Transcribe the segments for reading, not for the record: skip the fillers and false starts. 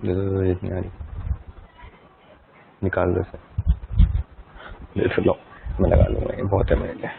नहीं आ रही, निकाल दो सर, दे लो, मैं लगा लूँगा, ये बहुत है मेरे लिए।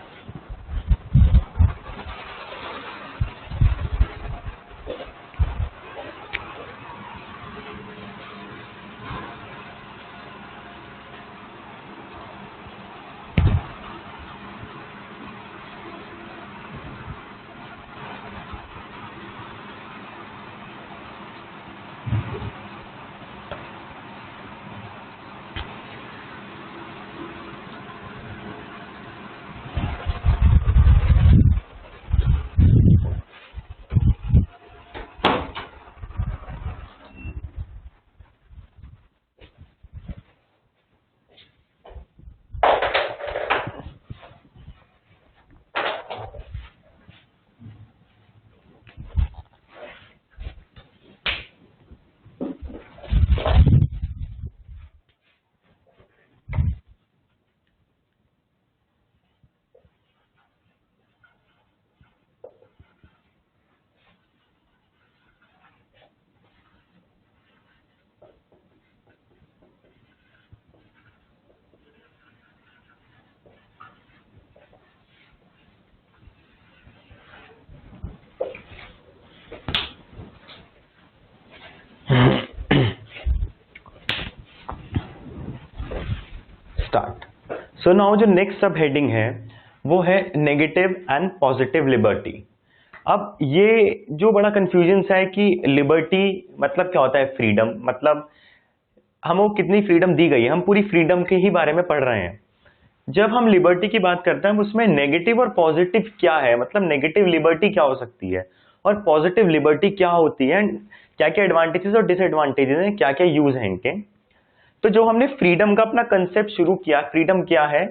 स्टार्ट। सो नाउ जो नेक्स्ट सब हेडिंग है वो है नेगेटिव एंड पॉजिटिव लिबर्टी। अब ये जो बड़ा कंफ्यूजन है कि लिबर्टी मतलब क्या होता है, फ्रीडम मतलब हमको कितनी फ्रीडम दी गई है, हम पूरी फ्रीडम के ही बारे में पढ़ रहे हैं। जब हम लिबर्टी की बात करते हैं उसमें नेगेटिव और पॉजिटिव क्या है, मतलब नेगेटिव लिबर्टी क्या हो सकती है और पॉजिटिव लिबर्टी क्या होती है, क्या क्या एडवांटेजेस और डिसएडवांटेजेस हैं, क्या क्या यूज है इनके। तो जो हमने फ्रीडम का अपना कंसेप्ट शुरू किया, फ्रीडम क्या है,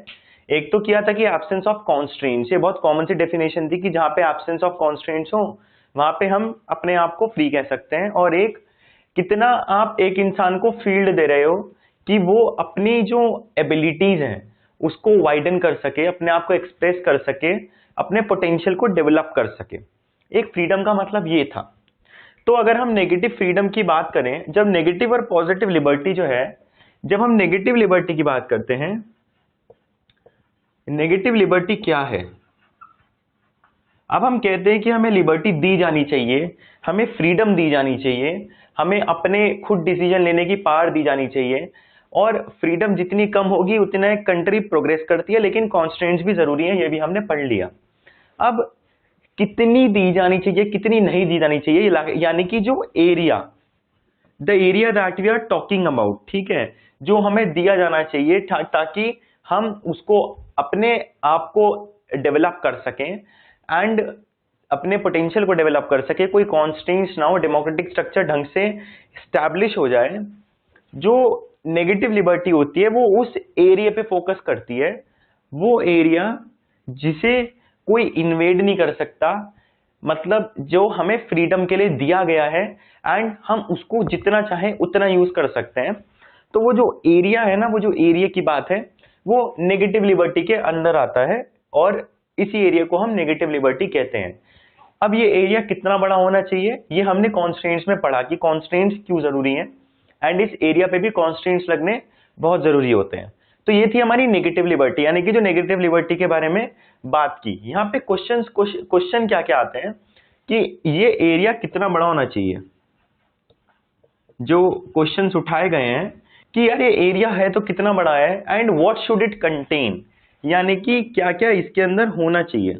एक तो किया था कि एब्सेंस ऑफ कॉन्स्ट्रेंट्स, ये बहुत कॉमन सी डेफिनेशन थी कि जहां पे एब्सेंस ऑफ कॉन्स्ट्रेंट्स हो वहां पे हम अपने आप को फ्री कह सकते हैं। और एक कितना आप एक इंसान को फील्ड दे रहे हो कि वो अपनी जो एबिलिटीज हैं उसको वाइडन कर सके, अपने आप को एक्सप्रेस कर सके, अपने पोटेंशियल को डेवलप कर सके। एक फ्रीडम का मतलब ये था। तो अगर हम नेगेटिव फ्रीडम की बात करें, जब नेगेटिव और पॉजिटिव लिबर्टी जो है, जब हम नेगेटिव लिबर्टी की बात करते हैं, नेगेटिव लिबर्टी क्या है। अब हम कहते हैं कि हमें लिबर्टी दी जानी चाहिए, हमें फ्रीडम दी जानी चाहिए, हमें अपने खुद डिसीजन लेने की पावर दी जानी चाहिए, और फ्रीडम जितनी कम होगी उतना एक कंट्री प्रोग्रेस करती है, लेकिन कॉन्स्टेंट्स भी जरूरी है, ये भी हमने पढ़ लिया। अब कितनी दी जानी चाहिए कितनी नहीं दी जानी चाहिए, यानी कि जो area, the area that we are talking about, ठीक है, जो हमें दिया जाना चाहिए ताकि हम उसको अपने आप को डेवलप कर सकें एंड अपने पोटेंशियल को डेवलप कर सके, कोई कॉन्स्टेंट्स ना हो, डेमोक्रेटिक स्ट्रक्चर ढंग से स्टैब्लिश हो जाए। जो नेगेटिव लिबर्टी होती है वो उस एरिया पे फोकस करती है, वो एरिया जिसे कोई इन्वेड नहीं कर सकता, मतलब जो हमें फ्रीडम के लिए दिया गया है एंड हम उसको जितना चाहें उतना यूज कर सकते हैं। तो वो जो एरिया है ना, वो जो एरिया की बात है वो नेगेटिव लिबर्टी के अंदर आता है और इसी एरिया को हम नेगेटिव लिबर्टी कहते हैं। अब ये एरिया कितना बड़ा होना चाहिए, ये हमने कॉन्स्ट्रेंट्स में पढ़ा कि कॉन्स्ट्रेंट्स क्यों जरूरी हैं एंड इस एरिया पे भी कॉन्स्ट्रेंट्स लगने बहुत जरूरी होते हैं। तो ये थी हमारी नेगेटिव लिबर्टी, यानी कि जो नेगेटिव लिबर्टी के बारे में बात की। यहाँ पे क्वेश्चन क्या क्या आते हैं कि ये एरिया कितना बड़ा होना चाहिए। जो क्वेश्चंस उठाए गए हैं कि यार ये एरिया है तो कितना बड़ा है and what should it contain, यानी कि क्या क्या इसके अंदर होना चाहिए,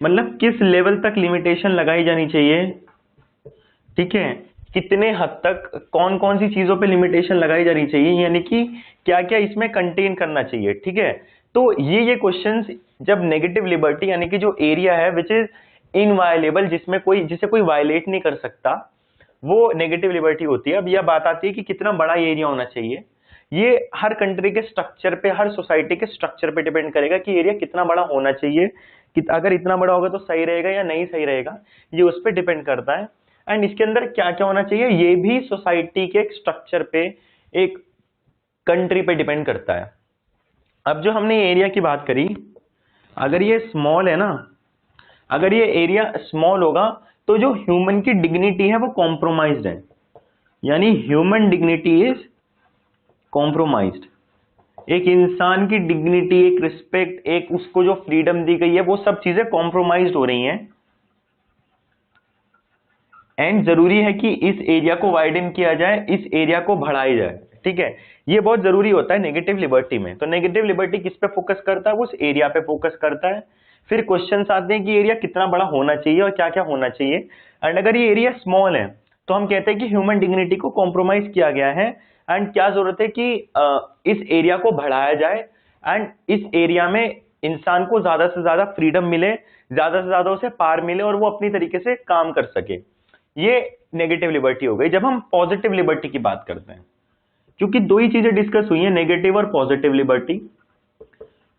मतलब किस लेवल तक लिमिटेशन लगाई जानी चाहिए, ठीक है, कितने हद तक कौन कौन सी चीजों पे लिमिटेशन लगाई जानी चाहिए, यानी कि क्या क्या इसमें कंटेन करना चाहिए, ठीक है। तो ये क्वेश्चंस जब नेगेटिव लिबर्टी यानी कि जो एरिया है विच इज इनवायलेबल, जिसे कोई वायलेट नहीं कर सकता, वो नेगेटिव लिबर्टी होती है। अब यह बात आती है कि कितना बड़ा एरिया होना चाहिए। ये हर कंट्री के स्ट्रक्चर पे, हर सोसाइटी के स्ट्रक्चर पे डिपेंड करेगा कि एरिया कितना बड़ा होना चाहिए, कि अगर इतना बड़ा होगा तो सही रहेगा या नहीं सही रहेगा, ये उस पर डिपेंड करता है। एंड इसके अंदर क्या क्या होना चाहिए ये भी सोसाइटी के स्ट्रक्चर पे, एक कंट्री पे डिपेंड करता है। अब जो हमने एरिया की बात करी, अगर ये स्मॉल है ना, अगर ये एरिया स्मॉल होगा तो जो ह्यूमन की डिग्निटी है वो कॉम्प्रोमाइज्ड है, यानी ह्यूमन डिग्निटी इज कॉम्प्रोमाइज्ड। एक इंसान की डिग्निटी, एक रिस्पेक्ट, एक उसको जो फ्रीडम दी गई है, वो सब चीजें कॉम्प्रोमाइज्ड हो रही हैं। एंड जरूरी है कि इस एरिया को वाइडन किया जाए, इस एरिया को बढ़ाया जाए, ठीक है। ये बहुत जरूरी होता है नेगेटिव लिबर्टी में। तो नेगेटिव लिबर्टी किस पे फोकस करता है, वो उस एरिया पे फोकस करता है। फिर क्वेश्चंस आते हैं कि एरिया कितना बड़ा होना चाहिए और क्या क्या होना चाहिए। एंड अगर ये एरिया स्मॉल है तो हम कहते हैं कि ह्यूमन डिग्निटी को कॉम्प्रोमाइज किया गया है। एंड क्या जरूरत है कि इस एरिया को बढ़ाया जाए एंड इस एरिया में इंसान को ज्यादा से ज्यादा फ्रीडम मिले, ज्यादा से ज्यादा उसे पावर मिले और वो अपनी तरीके से काम कर सके। ये नेगेटिव लिबर्टी हो गई। जब हम पॉजिटिव लिबर्टी की बात करते हैं, क्योंकि दो ही चीजें डिस्कस हुई हैं, नेगेटिव और पॉजिटिव लिबर्टी।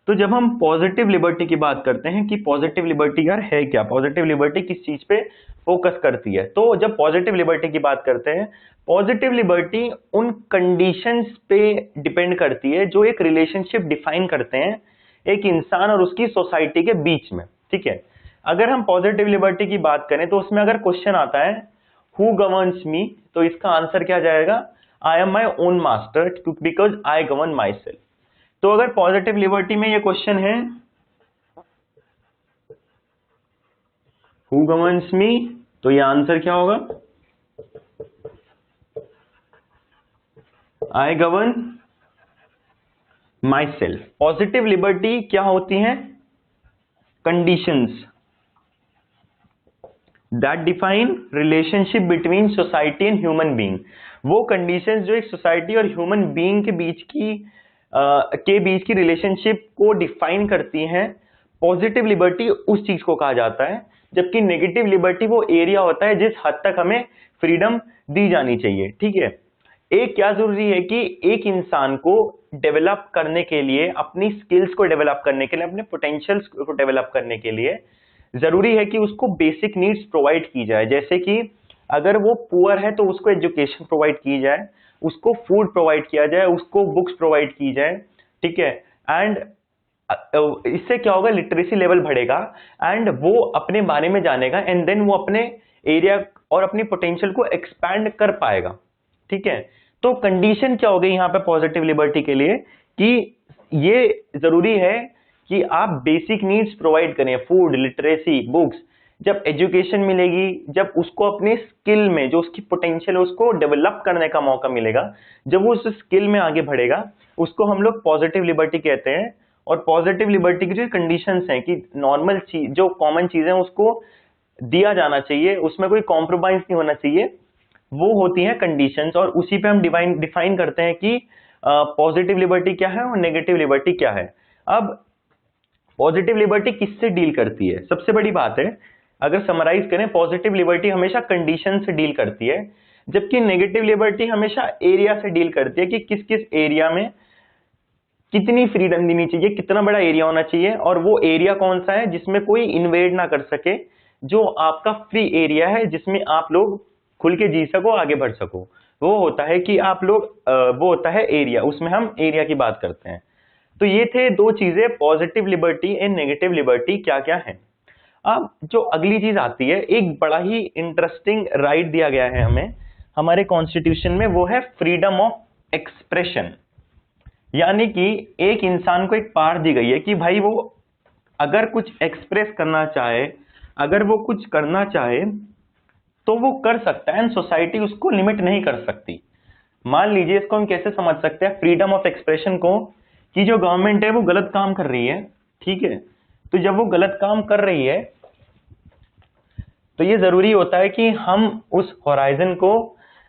तो जब हम पॉजिटिव लिबर्टी की बात करते हैं कि पॉजिटिव लिबर्टी यार है क्या, पॉजिटिव लिबर्टी किस चीज पे फोकस करती है, तो जब पॉजिटिव लिबर्टी की बात करते हैं, पॉजिटिव लिबर्टी उन कंडीशंस पे डिपेंड करती है जो एक रिलेशनशिप डिफाइन करते हैं एक इंसान और उसकी सोसाइटी के बीच में, ठीक है। अगर हम पॉजिटिव लिबर्टी की बात करें तो उसमें अगर क्वेश्चन आता है हु गवर्न्स मी, तो इसका आंसर क्या जाएगा, I am my own master because I govern my self. तो अगर पॉजिटिव लिबर्टी में ये क्वेश्चन है हु गवर्न्स मी, तो ये आंसर क्या होगा, I govern my self. Positive liberty क्या होती है, conditions that define relationship between society and human being. वो कंडीशंस जो एक सोसाइटी और ह्यूमन बीइंग के बीच की रिलेशनशिप को डिफाइन करती हैं। पॉजिटिव लिबर्टी उस चीज को कहा जाता है, जबकि नेगेटिव लिबर्टी वो एरिया होता है जिस हद तक हमें फ्रीडम दी जानी चाहिए, ठीक है। एक क्या जरूरी है कि एक इंसान को डेवलप करने के लिए, अपनी स्किल्स को डेवलप करने के लिए, अपने पोटेंशियल्स को डेवलप करने के लिए जरूरी है कि उसको बेसिक नीड्स प्रोवाइड की जाए। जैसे कि अगर वो पुअर है तो उसको एजुकेशन प्रोवाइड की जाए, उसको फूड प्रोवाइड किया जाए, उसको बुक्स प्रोवाइड की जाए, ठीक है। एंड इससे क्या होगा, लिटरेसी लेवल बढ़ेगा एंड वो अपने बारे में जानेगा एंड देन वो अपने एरिया और अपनी पोटेंशियल को एक्सपैंड कर पाएगा, ठीक है। तो कंडीशन क्या हो गई यहाँ पे पॉजिटिव लिबर्टी के लिए कि ये जरूरी है कि आप बेसिक नीड्स प्रोवाइड करें, फूड, लिटरेसी, बुक्स। जब एजुकेशन मिलेगी, जब उसको अपने स्किल में जो उसकी पोटेंशियल है उसको डेवलप करने का मौका मिलेगा, जब वो उस स्किल में आगे बढ़ेगा, उसको हम लोग पॉजिटिव लिबर्टी कहते हैं। और पॉजिटिव लिबर्टी की जो कंडीशंस हैं कि नॉर्मल चीज, जो कॉमन चीजें उसको दिया जाना चाहिए, उसमें कोई कॉम्प्रोमाइज नहीं होना चाहिए, वो होती हैं कंडीशंस। और उसी पे हम डिफाइन करते हैं कि पॉजिटिव लिबर्टी क्या है और नेगेटिव लिबर्टी क्या है। अब पॉजिटिव लिबर्टी किससे डील करती है, सबसे बड़ी बात है, अगर समराइज करें, पॉजिटिव लिबर्टी हमेशा कंडीशन से डील करती है, जबकि नेगेटिव लिबर्टी हमेशा एरिया से डील करती है कि किस किस एरिया में कितनी फ्रीडम देनी चाहिए, कितना बड़ा एरिया होना चाहिए, और वो एरिया कौन सा है जिसमें कोई इन्वेड ना कर सके, जो आपका फ्री एरिया है जिसमें आप लोग खुल के जी सको, आगे बढ़ सको, वो होता है कि आप लोग वो होता है एरिया, उसमें हम एरिया की बात करते हैं। तो ये थे दो चीजें, positive liberty and negative liberty क्या क्या है। अब जो अगली चीज आती है, एक बड़ा ही इंटरेस्टिंग राइट दिया गया है हमें हमारे कॉन्स्टिट्यूशन में, वो है फ्रीडम ऑफ एक्सप्रेशन। यानी कि एक इंसान को एक पावर दी गई है कि भाई वो अगर कुछ एक्सप्रेस करना चाहे, अगर वो कुछ करना चाहे तो वो कर सकता है एंड सोसाइटी उसको लिमिट नहीं कर सकती। मान लीजिए, इसको हम कैसे समझ सकते हैं फ्रीडम ऑफ एक्सप्रेशन को, कि जो गवर्नमेंट है वो गलत काम कर रही है, ठीक है। तो जब वो गलत काम कर रही है तो ये जरूरी होता है कि हम उस होराइजन को,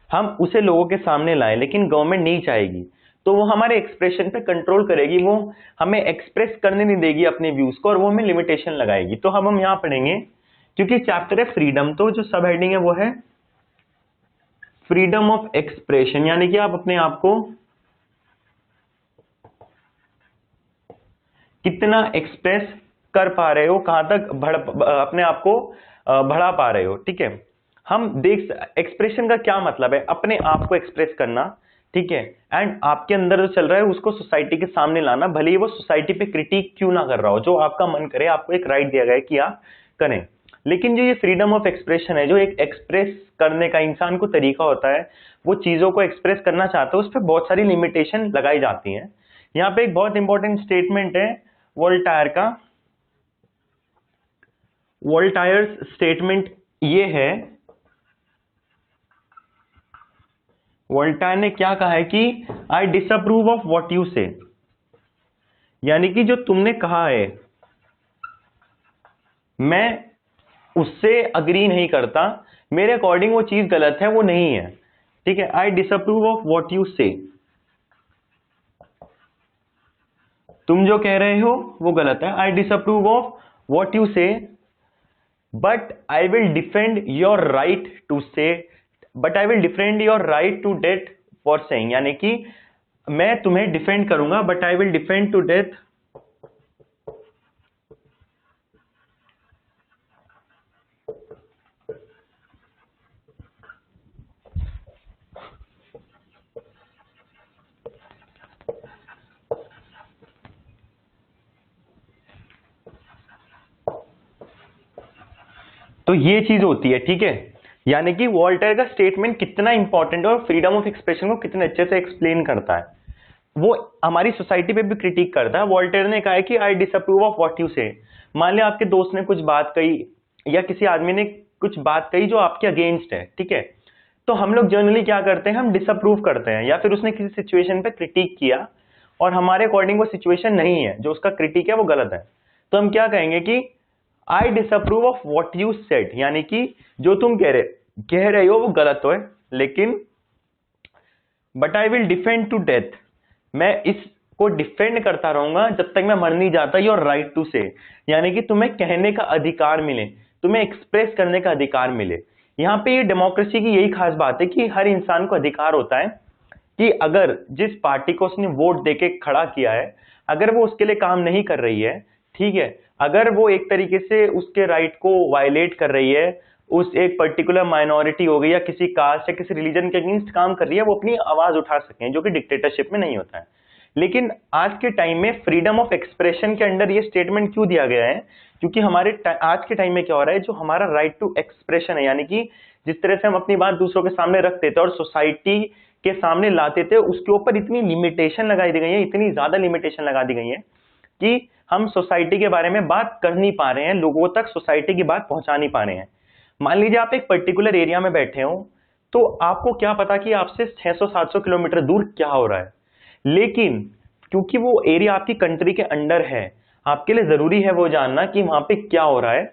हम उसे लोगों के सामने लाएं, लेकिन गवर्नमेंट नहीं चाहेगी तो वो हमारे एक्सप्रेशन पे कंट्रोल करेगी, वो हमें एक्सप्रेस करने नहीं देगी अपने व्यूज को, और वो हमें लिमिटेशन लगाएगी। तो हम यहाँ पढ़ेंगे, क्योंकि चैप्टर है फ्रीडम, तो जो सब हेडिंग है वो है फ्रीडम ऑफ एक्सप्रेशन, यानी कि आप अपने आप को कितना एक्सप्रेस कर पा रहे हो, कहां तक अपने आप को बढ़ा पा रहे हो, ठीक है। हम देख, एक्सप्रेशन का क्या मतलब है, अपने आप को एक्सप्रेस करना, ठीक है। एंड आपके अंदर जो चल रहा है उसको सोसाइटी के सामने लाना, भले ही वो सोसाइटी पे क्रिटिक क्यों ना कर रहा हो, जो आपका मन करे, आपको एक राइट दिया गया है कि आप करें। लेकिन जो ये फ्रीडम ऑफ एक्सप्रेशन है, जो एक एक्सप्रेस करने का इंसान को तरीका होता है, वो चीजों को एक्सप्रेस करना चाहता है, उस पर बहुत सारी लिमिटेशन लगाई जाती हैं। यहाँ पे एक बहुत इंपॉर्टेंट स्टेटमेंट है वोल्टायर का। वोल्टायर्स स्टेटमेंट ये है, वोल्टायर ने क्या कहा है कि I disapprove of what you से, यानी कि जो तुमने कहा है मैं उससे अग्री नहीं करता, मेरे अकॉर्डिंग वो चीज गलत है, वो नहीं है। ठीक है, I disapprove of what you say, तुम जो कह रहे हो वो गलत है। I disapprove of what you say but I will defend your right to say, but I will defend your right to death for saying, यानी कि मैं तुम्हें डिफेंड करूंगा but I will defend to death तो ये चीज होती है। ठीक है, यानी कि वॉल्टर का स्टेटमेंट कितना इंपॉर्टेंट है और फ्रीडम ऑफ एक्सप्रेशन को कितने अच्छे से एक्सप्लेन करता है, वो हमारी सोसाइटी पे भी क्रिटिक करता है। वॉल्टर ने कहा है कि I disapprove of what you से, मान लिया आपके दोस्त ने कुछ बात कही या किसी आदमी ने कुछ बात कही जो आपके अगेंस्ट है, ठीक है, तो हम लोग जनरली क्या करते हैं, हम डिसअप्रूव करते हैं, या फिर उसने किसी सिचुएशन पे क्रिटिक किया और हमारे अकॉर्डिंग वो सिचुएशन नहीं है, जो उसका क्रिटिक है वो गलत है, तो हम क्या कहेंगे कि I disapprove of what you said, यानी कि जो तुम कह रहे हो वो गलत है, लेकिन but I will defend to death, मैं इसको डिफेंड करता रहूंगा जब तक मैं मर नहीं जाता। योर राइट टू से, यानी कि तुम्हें कहने का अधिकार मिले, तुम्हें एक्सप्रेस करने का अधिकार मिले। यहाँ पे ये डेमोक्रेसी की यही खास बात है कि हर इंसान को अधिकार होता है कि अगर जिस पार्टी को उसने वोट देके खड़ा किया है, अगर वो उसके लिए काम नहीं कर रही है, ठीक है, अगर वो एक तरीके से उसके राइट को वायलेट कर रही है, उस एक पर्टिकुलर माइनॉरिटी हो गई या किसी कास्ट या किसी रिलीजन के अगेंस्ट काम कर रही है, वो अपनी आवाज उठा सकें, जो कि डिक्टेटरशिप में नहीं होता है। लेकिन आज के टाइम में फ्रीडम ऑफ एक्सप्रेशन के अंडर ये स्टेटमेंट क्यों दिया गया है, क्योंकि हमारे आज के टाइम में क्या हो रहा है, जो हमारा राइट टू एक्सप्रेशन है, यानी कि जिस तरह से हम अपनी बात दूसरों के सामने रखते थे और सोसाइटी के सामने लाते थे, उसके ऊपर इतनी लिमिटेशन लगाई दी गई है, इतनी ज्यादा लिमिटेशन लगा दी गई है कि हम सोसाइटी के बारे में बात कर नहीं पा रहे हैं, लोगों तक सोसाइटी की बात पहुंचा नहीं पा रहे हैं। मान लीजिए आप एक पर्टिकुलर एरिया में बैठे हो, तो आपको क्या पता कि आपसे 600-700 किलोमीटर दूर क्या हो रहा है, लेकिन क्योंकि वो एरिया आपकी कंट्री के अंडर है, आपके लिए जरूरी है वो जानना कि वहां पे क्या हो रहा है,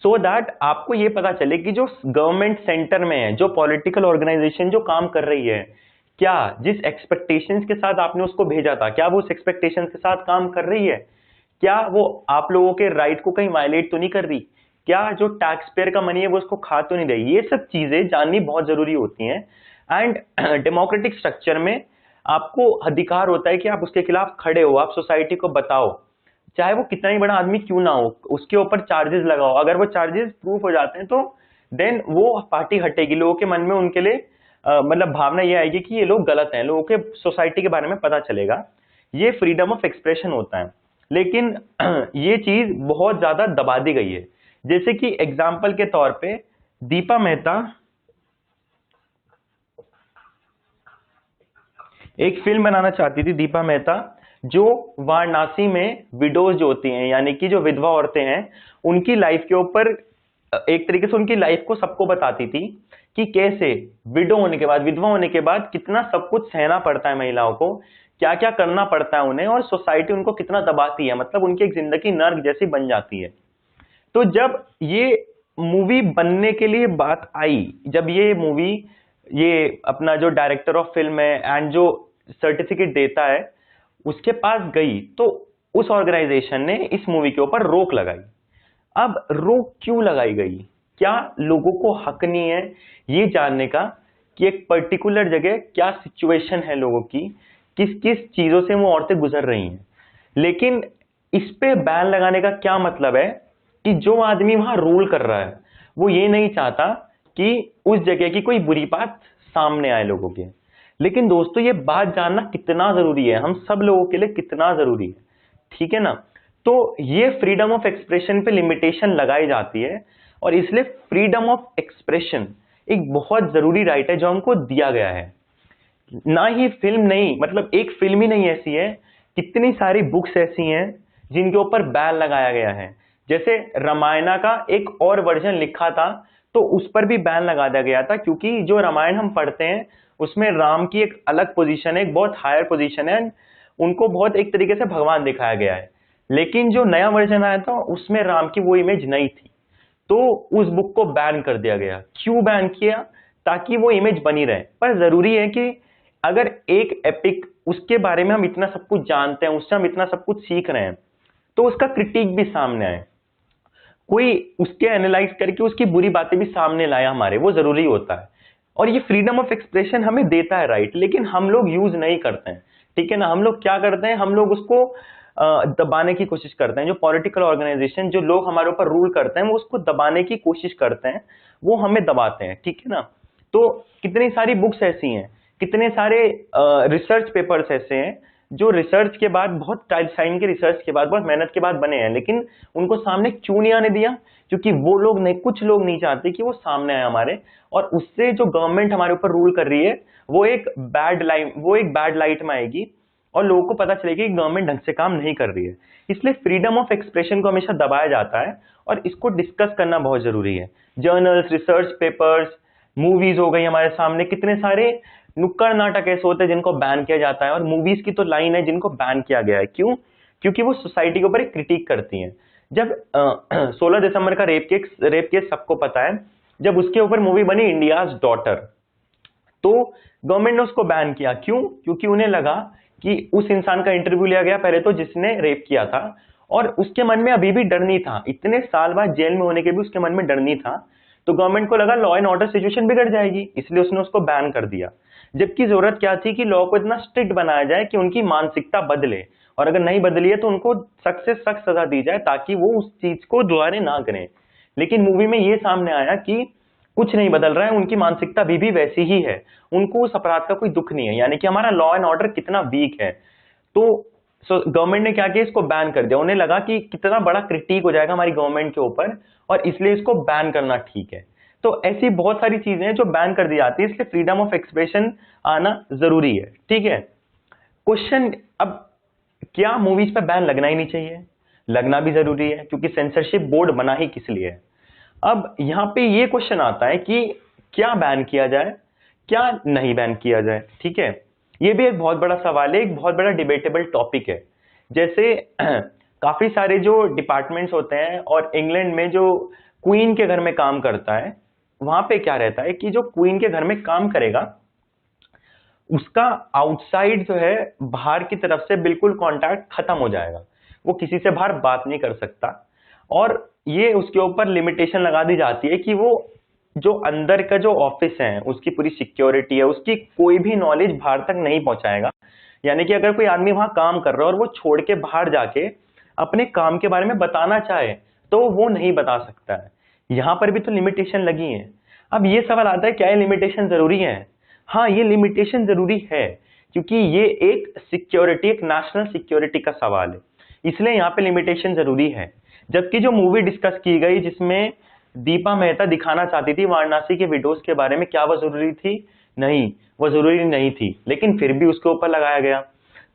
सो दैट आपको ये पता चले कि जो गवर्नमेंट सेंटर में है, जो पॉलिटिकल ऑर्गेनाइजेशन जो काम कर रही है, क्या जिस एक्सपेक्टेशंस के साथ आपने उसको भेजा था, क्या वो उस एक्सपेक्टेशंस के साथ काम कर रही है, क्या वो आप लोगों के राइट को कहीं वायलेट तो नहीं कर रही, क्या जो टैक्स पेयर का मनी है वो उसको खा तो नहीं रही। ये सब चीजें जाननी बहुत जरूरी होती हैं। एंड डेमोक्रेटिक स्ट्रक्चर में आपको अधिकार होता है कि आप उसके खिलाफ खड़े हो, आप सोसाइटी को बताओ, चाहे वो कितना ही बड़ा आदमी क्यों ना हो, उसके ऊपर चार्जेस लगाओ, अगर वो चार्जेस प्रूफ हो जाते हैं तो देन वो पार्टी हटेगी, लोगों के मन में उनके लिए मतलब भावना ये आएगी कि ये लोग गलत हैं, लोगों के सोसाइटी के बारे में पता चलेगा। ये फ्रीडम ऑफ एक्सप्रेशन होता है, लेकिन ये चीज बहुत ज्यादा दबा दी गई है। जैसे कि एग्जाम्पल के तौर पे दीपा मेहता एक फिल्म बनाना चाहती थी, दीपा मेहता, जो वाराणसी में विडोज जो होती हैं, यानी कि जो विधवा औरतें हैं, उनकी लाइफ के ऊपर एक तरीके से उनकी लाइफ को सबको बताती थी कि कैसे विडो होने के बाद, विधवा होने के बाद कितना सब कुछ सहना पड़ता है महिलाओं को, क्या क्या करना पड़ता है उन्हें, और सोसाइटी उनको कितना दबाती है, मतलब उनकी एक जिंदगी नर्क जैसी बन जाती है। तो जब ये मूवी बनने के लिए बात आई, जब ये मूवी, ये अपना जो डायरेक्टर ऑफ फिल्म है एंड जो सर्टिफिकेट देता है उसके पास गई, तो उस ऑर्गेनाइजेशन ने इस मूवी के ऊपर रोक लगाई। अब रोक क्यों लगाई गई, क्या लोगों को हक नहीं है ये जानने का कि एक पर्टिकुलर जगह क्या सिचुएशन है लोगों की, किस किस चीजों से वो औरतें गुजर रही हैं। लेकिन इस पे बैन लगाने का क्या मतलब है कि जो आदमी वहां रूल कर रहा है वो ये नहीं चाहता कि उस जगह की कोई बुरी बात सामने आए लोगों के। लेकिन दोस्तों ये बात जानना कितना जरूरी है, हम सब लोगों के लिए कितना जरूरी है, ठीक है ना। तो ये फ्रीडम ऑफ एक्सप्रेशन पे लिमिटेशन लगाई जाती है, और इसलिए फ्रीडम ऑफ एक्सप्रेशन एक बहुत जरूरी राइट है जो हमको दिया गया है। ना ही फिल्म नहीं, मतलब एक फिल्म ही नहीं ऐसी है, कितनी सारी बुक्स ऐसी हैं जिनके ऊपर बैन लगाया गया है। जैसे रामायणा का एक और वर्जन लिखा था तो उस पर भी बैन लगा दिया गया था, क्योंकि जो रामायण हम पढ़ते हैं उसमें राम की एक अलग पोजीशन है, एक बहुत हायर पोजीशन है, उनको बहुत एक तरीके से भगवान दिखाया गया है। लेकिन जो नया वर्जन आया था उसमें राम की वो इमेज नहीं थी, तो उस बुक को बैन कर दिया गया। क्यों बैन किया? ताकि वो इमेज बनी रहे। पर जरूरी है कि अगर एक एपिक उसके बारे में हम इतना सब कुछ जानते हैं, उससे हम इतना सब कुछ सीख रहे हैं, तो उसका क्रिटिक भी सामने आए, कोई उसके एनालाइज करके उसकी बुरी बातें भी सामने लाए हमारे, वो जरूरी होता है। और ये फ्रीडम ऑफ एक्सप्रेशन हमें देता है राइट, लेकिन हम लोग यूज नहीं करते हैं। ठीक है ना, हम लोग क्या करते हैं, हम लोग उसको दबाने की कोशिश करते हैं। जो पॉलिटिकल ऑर्गेनाइजेशन, जो लोग हमारे ऊपर रूल करते हैं, वो उसको दबाने की कोशिश करते हैं, वो हमें दबाते हैं। ठीक है ना, तो कितनी सारी बुक्स ऐसी हैं, कितने सारे रिसर्च पेपर्स ऐसे हैं जो रिसर्च के बाद, बहुत टाइम के रिसर्च के बाद, बहुत मेहनत के बाद बने हैं, लेकिन उनको सामने क्यों नहीं आने दिया? क्योंकि वो लोग नहीं, कुछ लोग नहीं चाहते कि वो सामने आए हमारे, और उससे जो गवर्नमेंट हमारे ऊपर रूल कर रही है वो एक बैड लाइट में आएगी, और लोगों को पता चलेगा कि गवर्नमेंट ढंग से काम नहीं कर रही है। इसलिए फ्रीडम ऑफ एक्सप्रेशन को हमेशा दबाया जाता है, और इसको डिस्कस करना बहुत जरूरी है। जर्नल्स, रिसर्च पेपर्स, मूवीज हो गई हमारे सामने, कितने सारे नुक्कड़ नाटक ऐसे होते हैं जिनको बैन किया जाता है, और मूवीज की तो लाइन है जिनको बैन किया गया है। क्यों? क्योंकि वो सोसाइटी के ऊपर एक क्रिटिक करती हैं। जब 16 दिसंबर का रेप केस सबको पता है, जब उसके ऊपर मूवी बनी इंडियाज डॉटर, तो गवर्नमेंट ने उसको बैन किया। क्यों? क्योंकि उन्हें लगा कि उस इंसान का इंटरव्यू लिया गया पहले तो जिसने रेप किया था, और उसके मन में अभी भी डर नहीं था, इतने साल बाद जेल में होने के भी उसके मन में डर नहीं था। तो गवर्नमेंट को लगा लॉ एंड ऑर्डर सिचुएशन बिगड़ जाएगी, इसलिए उसने उसको बैन कर दिया। जबकि जरूरत क्या थी कि लॉ को इतना स्ट्रिक्ट बनाया जाए कि उनकी मानसिकता बदले, और अगर नहीं बदली है तो उनको सख्त से सख्त सजा दी जाए ताकि वो उस चीज को दोबारा ना करें। लेकिन मूवी में ये सामने आया कि कुछ नहीं बदल रहा है, उनकी मानसिकता भी वैसी ही है, उनको उस अपराध का कोई दुख नहीं है, यानी कि हमारा लॉ एंड ऑर्डर कितना वीक है। तो गवर्नमेंट ने क्या किया, इसको बैन कर दिया। उन्हें लगा कि कितना बड़ा क्रिटिक हो जाएगा हमारी गवर्नमेंट के ऊपर, और इसलिए इसको बैन करना ठीक है। तो ऐसी बहुत सारी चीजें हैं जो बैन कर दी जाती है, इसलिए फ्रीडम ऑफ एक्सप्रेशन आना जरूरी है। ठीक है, क्वेश्चन अब, क्या मूवीज पे बैन लगना ही नहीं चाहिए? लगना भी जरूरी है, क्योंकि सेंसरशिप बोर्ड बना ही किस लिए है। अब यहां पे ये क्वेश्चन आता है कि क्या बैन किया जाए, क्या नहीं बैन किया जाए। ठीक है, ये भी एक बहुत बड़ा सवाल है, एक बहुत बड़ा डिबेटेबल टॉपिक है। जैसे काफी सारे जो डिपार्टमेंट्स होते हैं, और इंग्लैंड में जो क्वीन के घर में काम करता है, वहां पे क्या रहता है कि जो क्वीन के घर में काम करेगा उसका आउटसाइड जो है, बाहर की तरफ से बिल्कुल कांटेक्ट खत्म हो जाएगा, वो किसी से बाहर बात नहीं कर सकता। और ये उसके ऊपर लिमिटेशन लगा दी जाती है कि वो जो अंदर का जो ऑफिस है उसकी पूरी सिक्योरिटी है, उसकी कोई भी नॉलेज बाहर तक नहीं पहुंचाएगा। यानी कि अगर कोई आदमी वहां काम कर रहा है और वो छोड़ के बाहर जाके अपने काम के बारे में बताना चाहे तो वो नहीं बता सकता है। यहां पर भी तो लिमिटेशन लगी है। अब ये सवाल आता है, क्या ये लिमिटेशन जरूरी है? हाँ, ये लिमिटेशन जरूरी है, क्योंकि ये एक सिक्योरिटी, एक नेशनल सिक्योरिटी का सवाल है, इसलिए यहाँ पे लिमिटेशन जरूरी है। जबकि जो मूवी डिस्कस की गई जिसमें दीपा मेहता दिखाना चाहती थी वाराणसी के विडोज के बारे में, क्या वह जरूरी थी? नहीं, वह जरूरी नहीं थी, लेकिन फिर भी उसके ऊपर लगाया गया।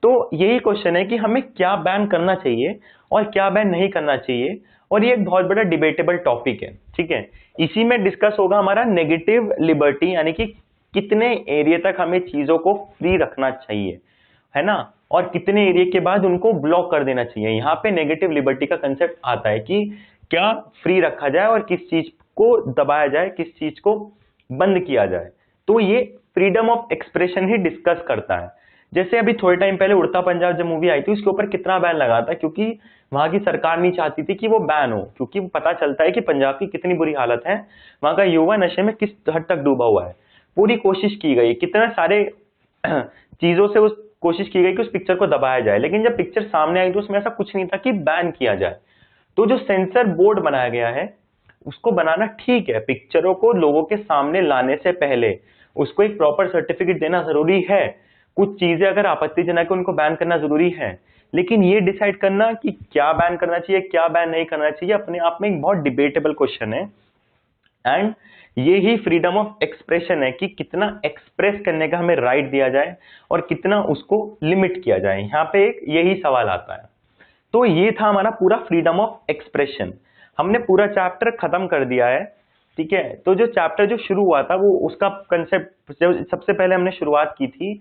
तो यही क्वेश्चन है कि हमें क्या बैन करना चाहिए और क्या बैन नहीं करना चाहिए, और ये एक बहुत बड़ा डिबेटेबल टॉपिक है। ठीक है, इसी में डिस्कस होगा हमारा नेगेटिव लिबर्टी, यानी कि कितने एरिया तक हमें चीजों को फ्री रखना चाहिए, है ना, और कितने एरिया के बाद उनको ब्लॉक कर देना चाहिए। यहाँ पे नेगेटिव लिबर्टी का कंसेप्ट आता है कि क्या फ्री रखा जाए और किस चीज को दबाया जाए, किस चीज को बंद किया जाए। तो ये freedom of expression he discuss करता है। जैसे अभी थोड़े टाइम पहले उड़ता पंजाब जब मूवी आई थी, उसके ऊपर कितना बैन लगा था, क्योंकि वहां की सरकार नहीं चाहती थी कि वो बैन हो, क्योंकि पता चलता है कि पंजाब की कितनी बुरी हालत है, वहां का युवा नशे में किस हद तक डूबा हुआ है। पूरी कोशिश की गई, कितने सारे चीजों से उस कोशिश की गई कि उस पिक्चर को दबाया जाए, लेकिन जब पिक्चर सामने आई तो उसमें ऐसा कुछ नहीं था कि बैन किया जाए। तो जो सेंसर बोर्ड बनाया गया है उसको बनाना ठीक है, पिक्चरों को लोगों के सामने लाने से पहले उसको एक प्रॉपर सर्टिफिकेट देना जरूरी है। कुछ चीजें अगर आपत्तिजनक है उनको बैन करना जरूरी है, लेकिन ये डिसाइड करना कि क्या बैन करना चाहिए क्या बैन नहीं करना चाहिए अपने आप में एक बहुत डिबेटेबल क्वेश्चन है। एंड ये ही फ्रीडम ऑफ एक्सप्रेशन है कि कितना एक्सप्रेस करने का हमें राइट दिया जाए और कितना उसको लिमिट किया जाए, यहाँ पे एक यही सवाल आता है। तो ये था हमारा पूरा फ्रीडम ऑफ एक्सप्रेशन। हमने पूरा चैप्टर खत्म कर दिया है, ठीक है। तो जो चैप्टर जो शुरू हुआ था वो उसका कंसेप्ट सबसे पहले हमने शुरुआत की थी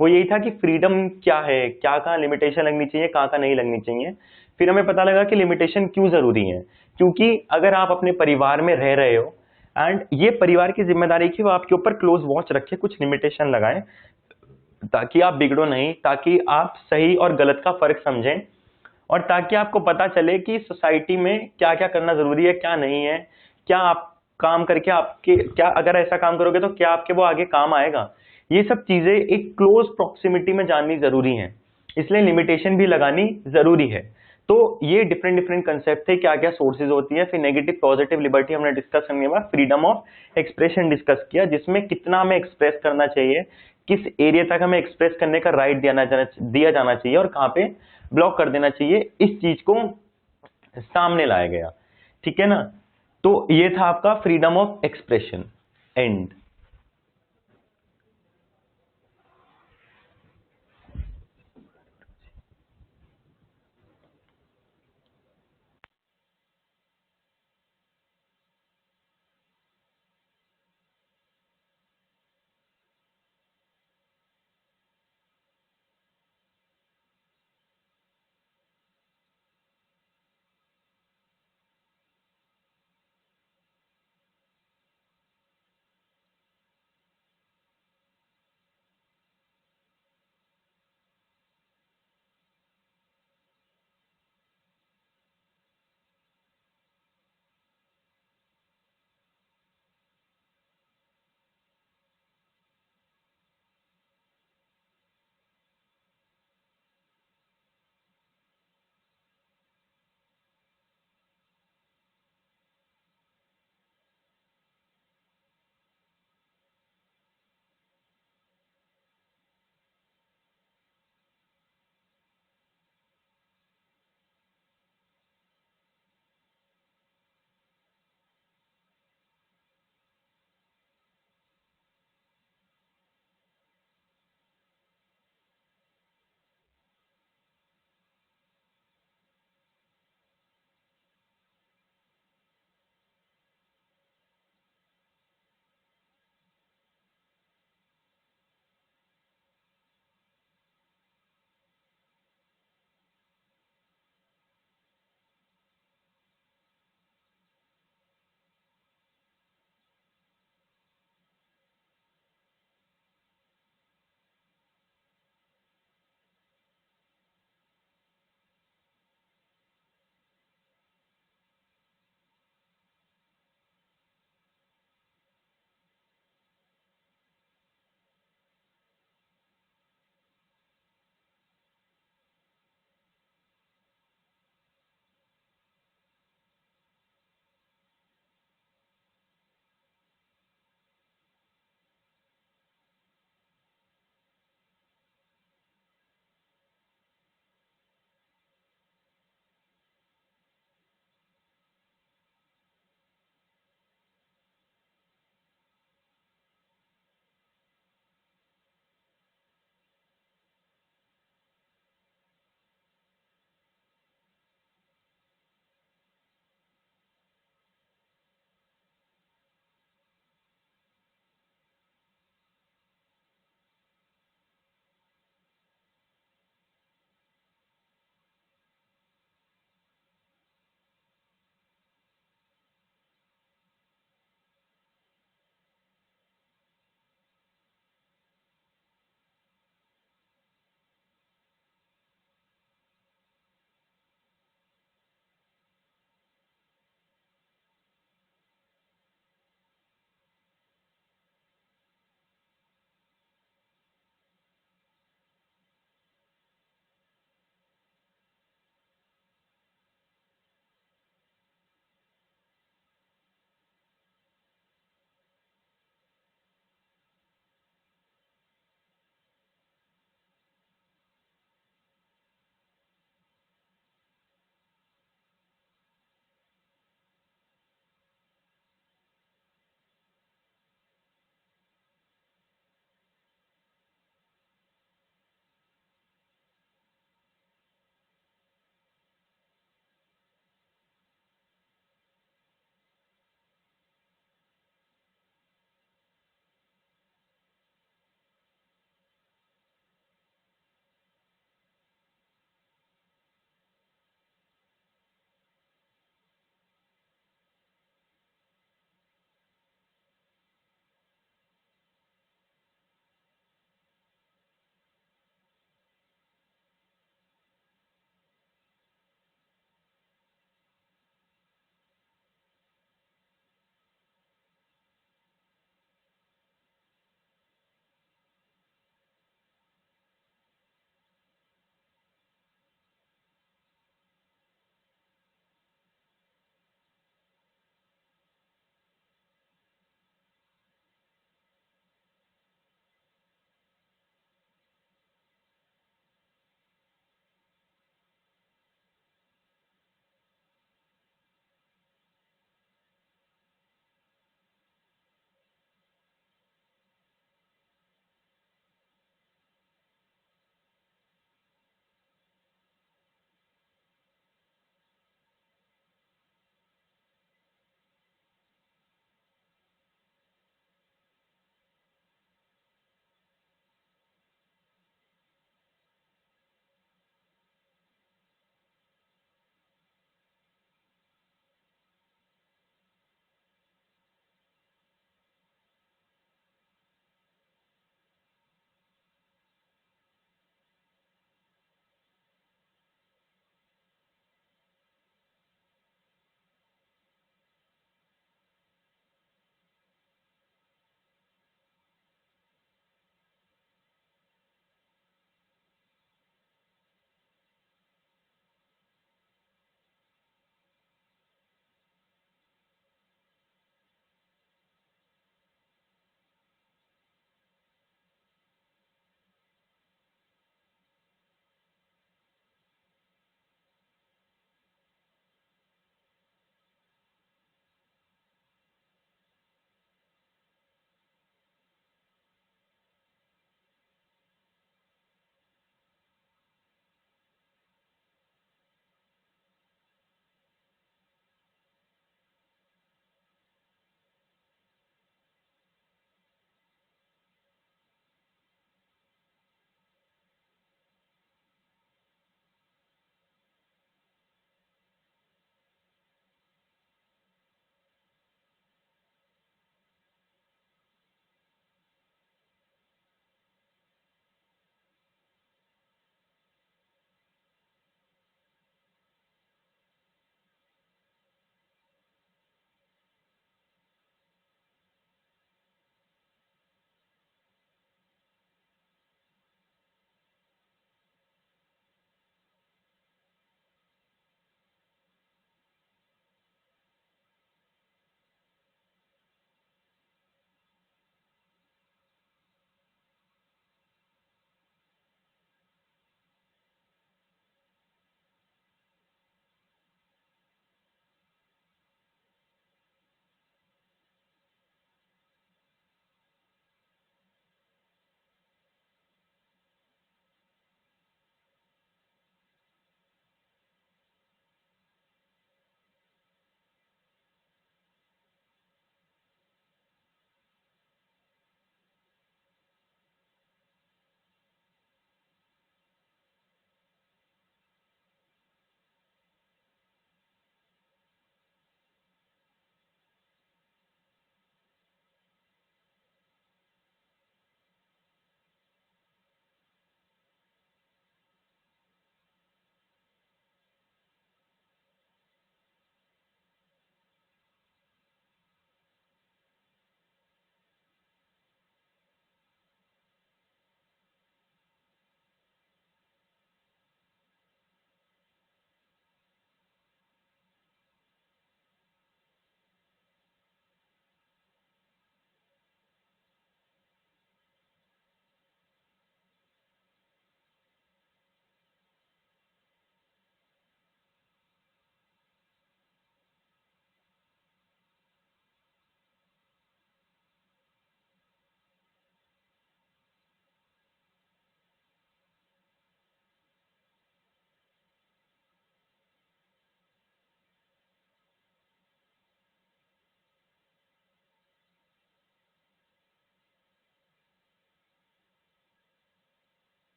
वो यही था कि फ्रीडम क्या है, क्या कहाँ लिमिटेशन लगनी चाहिए कहाँ कहाँ नहीं लगनी चाहिए। फिर हमें पता लगा कि लिमिटेशन क्यों जरूरी है, क्योंकि अगर आप अपने परिवार में रह रहे हो एंड ये परिवार की जिम्मेदारी की वो आपके ऊपर क्लोज वॉच रखे, कुछ लिमिटेशन लगाए ताकि आप बिगड़ो नहीं, ताकि आप सही और गलत का फर्क समझें और ताकि आपको पता चले कि सोसाइटी में क्या क्या करना जरूरी है क्या नहीं है, क्या आप काम करके आपके क्या अगर ऐसा काम करोगे तो क्या आपके वो आगे काम आएगा। ये सब चीजें एक क्लोज प्रॉक्सिमिटी में जाननी जरूरी है, इसलिए लिमिटेशन भी लगानी जरूरी है। तो ये डिफरेंट डिफरेंट कंसेप्ट थे, क्या क्या सोर्सेज होती है। फिर नेगेटिव पॉजिटिव लिबर्टी हमने डिस्कस करने के बाद फ्रीडम ऑफ एक्सप्रेशन डिस्कस किया, जिसमें कितना हमें एक्सप्रेस करना चाहिए, किस एरिया तक हमें एक्सप्रेस करने का राइट दिया जाना चाहिए और कहाँ पे ब्लॉक कर देना चाहिए, इस चीज को सामने लाया गया, ठीक है ना। तो ये था आपका फ्रीडम ऑफ एक्सप्रेशन एंड